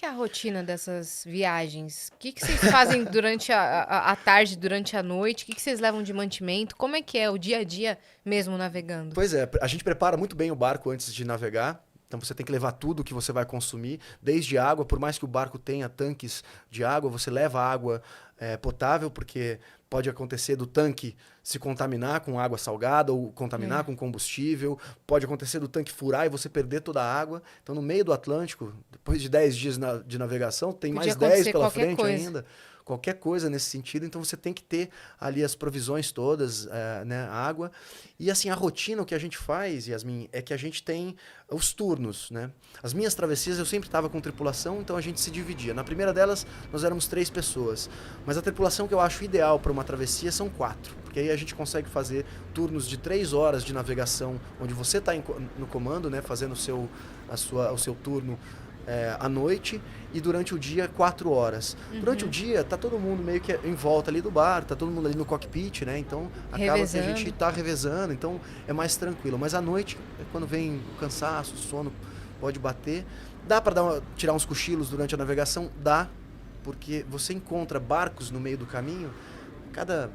que é a rotina dessas viagens? O que que vocês fazem durante a tarde, durante a noite? O que que vocês levam de mantimento? Como é que é o dia a dia mesmo navegando? Pois é, a gente prepara muito bem o barco antes de navegar. Então você tem que levar tudo que você vai consumir, desde água, por mais que o barco tenha tanques de água, você leva água potável, porque pode acontecer do tanque se contaminar com água salgada ou contaminar com combustível, pode acontecer do tanque furar e você perder toda a água. Então no meio do Atlântico, depois de 10 dias de navegação, tem Podia mais 10 acontecer pela qualquer frente coisa. ainda. Qualquer coisa nesse sentido, então você tem que ter ali as provisões todas, né, água. E assim, a rotina, o que a gente faz, Yasmin, é que a gente tem os turnos, né? As minhas travessias eu sempre estava com tripulação, então a gente se dividia. Na primeira delas, nós éramos 3 pessoas. Mas a tripulação que eu acho ideal para uma travessia são 4. Porque aí a gente consegue fazer turnos de 3 horas de navegação, onde você está no comando, né, fazendo o seu turno à noite, e durante o dia 4 horas. Durante o dia tá todo mundo meio que em volta ali do bar, tá todo mundo ali no cockpit, né? Então acaba que a gente tá revezando, então é mais tranquilo. Mas à noite, quando vem o cansaço, o sono pode bater, dá para tirar uns cochilos durante a navegação? Dá, porque você encontra barcos no meio do caminho, cada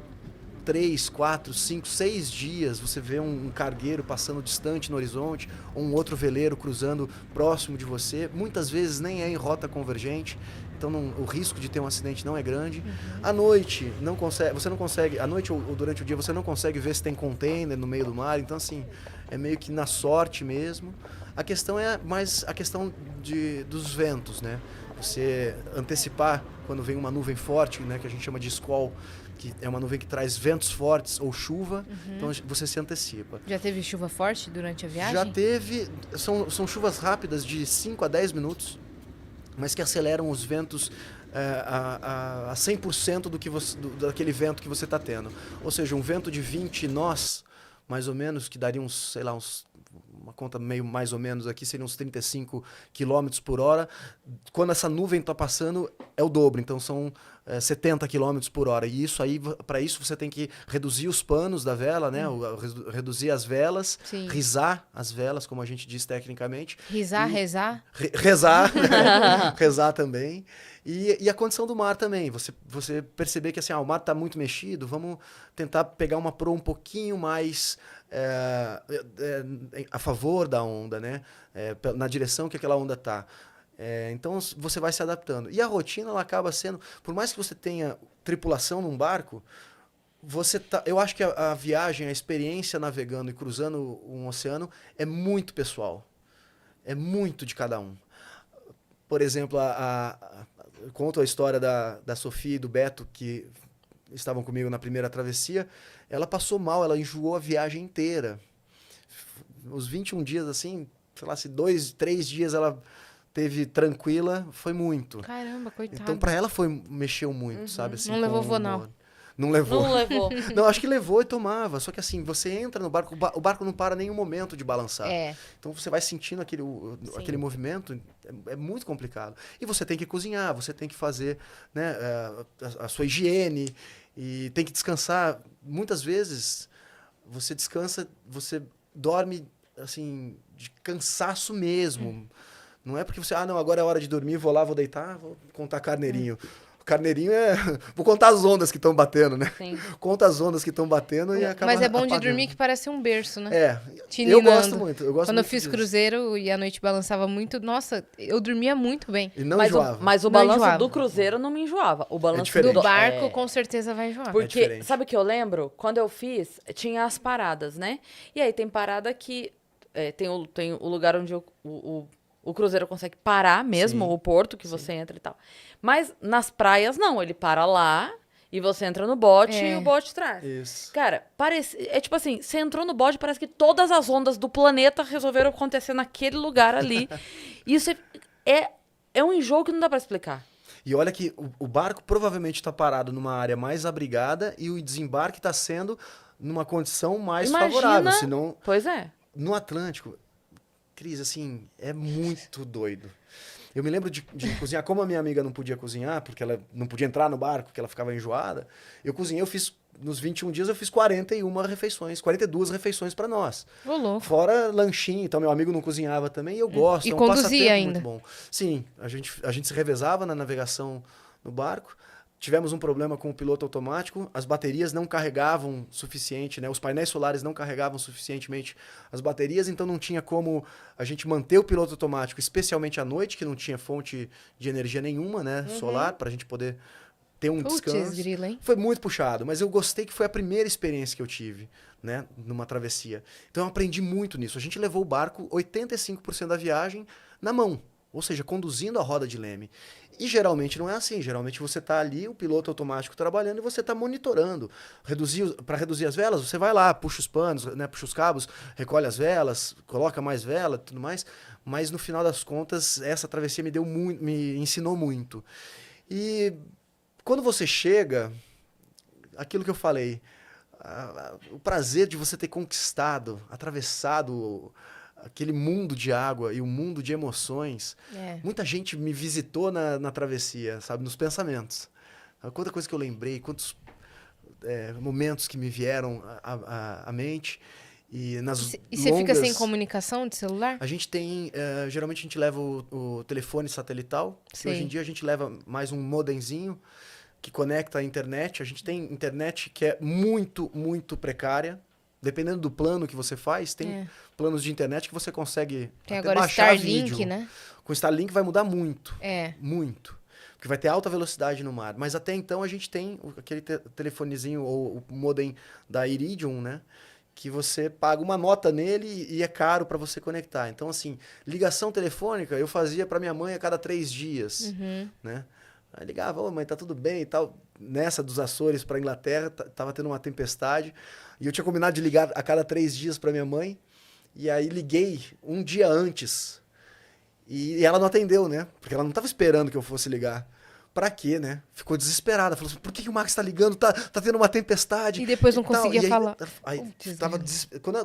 3, 4, 5, 6 dias você vê um cargueiro passando distante no horizonte, ou um outro veleiro cruzando próximo de você. Muitas vezes nem é em rota convergente, então o risco de ter um acidente não é grande. À noite, você não consegue, à noite ou durante o dia, você não consegue ver se tem container no meio do mar, então assim, é meio que na sorte mesmo. A questão é mais a questão dos ventos, né? Você antecipar quando vem uma nuvem forte, né, que a gente chama de squall, que é uma nuvem que traz ventos fortes ou chuva, então você se antecipa. Já teve chuva forte durante a viagem? Já teve, são chuvas rápidas de 5 a 10 minutos, mas que aceleram os ventos a 100% daquele vento que você está tendo. Ou seja, um vento de 20 nós, mais ou menos, que daria uns, sei lá, uma conta meio mais ou menos aqui, seriam uns 35 quilômetros por hora. Quando essa nuvem está passando, é o dobro, então são 70 quilômetros por hora. E isso aí, para isso você tem que reduzir os panos da vela, né? Reduzir as velas, Sim. rizar as velas, como a gente diz tecnicamente. Rezar? Rezar, né? Rezar também. E a condição do mar também. Você perceber que assim, o mar está muito mexido, vamos tentar pegar uma proa um pouquinho mais a favor da onda, né? Na direção que aquela onda está. Então você vai se adaptando. E a rotina ela acaba sendo, por mais que você tenha tripulação num barco, eu acho que a viagem, a experiência navegando e cruzando um oceano é muito pessoal. É muito de cada um. Por exemplo, eu conto a história da Sofia e do Beto, que estavam comigo na primeira travessia. Ela passou mal, ela enjoou a viagem inteira. Os 21 dias, assim, sei lá, se 2, 3 dias ela teve tranquila, foi muito. Caramba, coitado. Então, pra ela mexeu muito, sabe? Assim, Não levou vonal. Não levou. Não levou. Não, acho que levou e tomava. Só que assim, você entra no barco, o barco não para nenhum momento de balançar. Então você vai sentindo aquele movimento, é muito complicado. E você tem que cozinhar, você tem que fazer, né, a sua higiene e tem que descansar. Muitas vezes você descansa, você dorme assim, de cansaço mesmo. Não é porque você, não, agora é hora de dormir, vou lá, vou deitar, vou contar carneirinho. Carneirinho vou contar as ondas que estão batendo, né? Sim. Conta as ondas que estão batendo e acaba Mas é bom apagando. de dormir que parece um berço, né? Eu Tininando. gosto muito. Quando eu fiz cruzeiro e a noite balançava muito, nossa, eu dormia muito bem. E não Mas enjoava. mas o Não balanço enjoava. do cruzeiro não me enjoava. O balanço diferente. Do barco, com certeza vai enjoar. Porque, diferente. sabe o que eu lembro? Quando eu fiz, tinha as paradas, né? E aí tem parada que... tem o lugar onde o cruzeiro consegue parar mesmo, Sim, o porto que você entra e tal. Mas nas praias, não. Ele para lá e você entra no bote e o bote traz. Isso. Cara, é tipo assim, você entrou no bote, parece que todas as ondas do planeta resolveram acontecer naquele lugar ali. Isso é um enjoo que não dá pra explicar. E olha que o barco provavelmente está parado numa área mais abrigada e o desembarque está sendo numa condição mais favorável. Senão, Pois é. no Atlântico, Cris, assim, é muito doido. Eu me lembro de cozinhar, como a minha amiga não podia cozinhar, porque ela não podia entrar no barco, porque ela ficava enjoada, eu cozinhei, nos 21 dias eu fiz 41 refeições, 42 refeições para nós. Ô, louco. Fora lanchinho, então meu amigo não cozinhava também, e eu gosto, E é um conduzia passatempo ainda? muito bom. Sim, a gente se revezava na navegação no barco. Tivemos um problema com o piloto automático, as baterias não carregavam suficiente, né? Os painéis solares não carregavam suficientemente as baterias, então não tinha como a gente manter o piloto automático, especialmente à noite, que não tinha fonte de energia nenhuma, né? Solar, para a gente poder ter um Putz, descanso. grila, hein? Foi muito puxado, mas eu gostei que foi a primeira experiência que eu tive, né? Numa travessia. Então eu aprendi muito nisso. A gente levou o barco 85% da viagem na mão, ou seja, conduzindo a roda de leme. E geralmente não é assim. Geralmente você está ali, o piloto automático trabalhando e você está monitorando. Para reduzir as velas, você vai lá, puxa os panos, né, puxa os cabos, recolhe as velas, coloca mais vela, tudo mais. Mas no final das contas, essa travessia me ensinou muito. E quando você chega, aquilo que eu falei, o prazer de você ter conquistado, atravessado aquele mundo de água e o mundo de emoções. Muita gente me visitou na travessia, sabe? Nos pensamentos. Quanta coisa que eu lembrei, quantos momentos que me vieram à mente. E você fica sem comunicação de celular? A gente tem... geralmente a gente leva o telefone satelital. Hoje em dia a gente leva mais um modemzinho que conecta a internet. A gente tem internet que é muito, muito precária. Dependendo do plano que você faz, tem planos de internet que você consegue tem até agora baixar Starlink, vídeo. né? Com Starlink vai mudar muito. Muito. Porque vai ter alta velocidade no mar. Mas até então a gente tem aquele telefonezinho ou o modem da Iridium, né? Que você paga uma nota nele e é caro para você conectar. Então, assim, ligação telefônica eu fazia para minha mãe a cada 3 dias, né? Aí ligava, ô mãe, tá tudo bem e tal. Nessa dos Açores para Inglaterra, tava tendo uma tempestade. E eu tinha combinado de ligar a cada 3 dias para minha mãe. E aí liguei um dia antes. E ela não atendeu, né? Porque ela não tava esperando que eu fosse ligar. Pra quê, né? Ficou desesperada. Falou assim, por que o Max tá ligando? Tá tendo uma tempestade. E depois não conseguia falar. Aí tava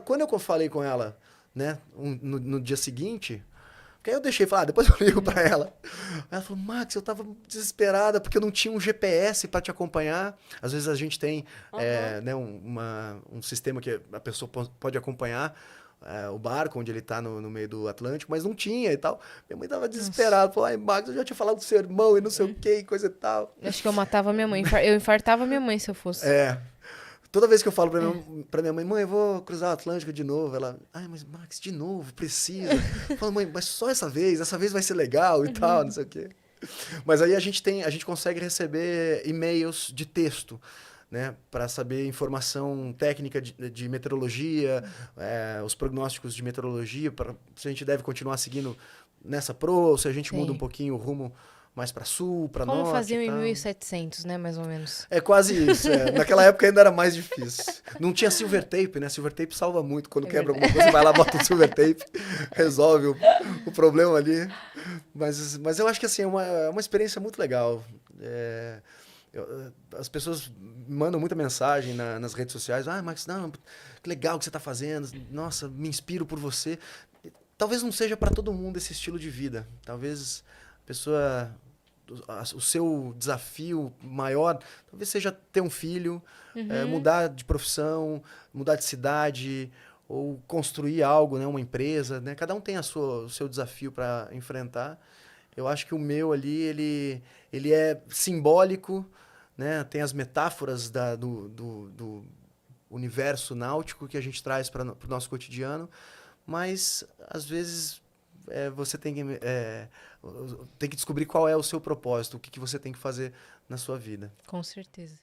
quando eu falei com ela, né? No dia seguinte... Porque aí eu deixei falar, depois eu ligo pra ela. Aí ela falou, Max, eu tava desesperada porque eu não tinha um GPS pra te acompanhar. Às vezes a gente tem né, um sistema que a pessoa pode acompanhar o barco, onde ele tá no meio do Atlântico, mas não tinha e tal. Minha mãe tava desesperada. Falou, ai, Max, eu já tinha falado do seu irmão e não sei o que, coisa e tal. Acho que eu matava minha mãe. Eu infartava minha mãe se eu fosse. Toda vez que eu falo pra minha mãe, eu vou cruzar o Atlântico de novo, ela, ai, mas Max, de novo, precisa. Eu falo, mãe, mas só essa vez vai ser legal e tal, não sei o quê. Mas aí a gente consegue receber e-mails de texto, né, para saber informação técnica de meteorologia, os prognósticos de meteorologia, se a gente deve continuar seguindo nessa ou se a gente muda um pouquinho o rumo mais para sul, para norte. Como faziam em 1700, né, mais ou menos. É quase isso. Naquela época ainda era mais difícil. Não tinha silver tape, né? Silver tape salva muito. Quando quebra alguma coisa, vai lá, bota o silver tape, resolve o problema ali. Mas eu acho que assim, é uma experiência muito legal. As pessoas mandam muita mensagem nas redes sociais. Ah, Max, não, que legal que você está fazendo. Nossa, me inspiro por você. Talvez não seja para todo mundo esse estilo de vida. Talvez a pessoa... O seu desafio maior talvez seja ter um filho, mudar de profissão, mudar de cidade, ou construir algo, né, uma empresa, né? Cada um tem o seu desafio para enfrentar. Eu acho que o meu ali, ele é simbólico, né? Tem as metáforas do universo náutico que a gente traz para o nosso cotidiano, mas às vezes você tem que descobrir qual é o seu propósito, o que você tem que fazer na sua vida. Com certeza.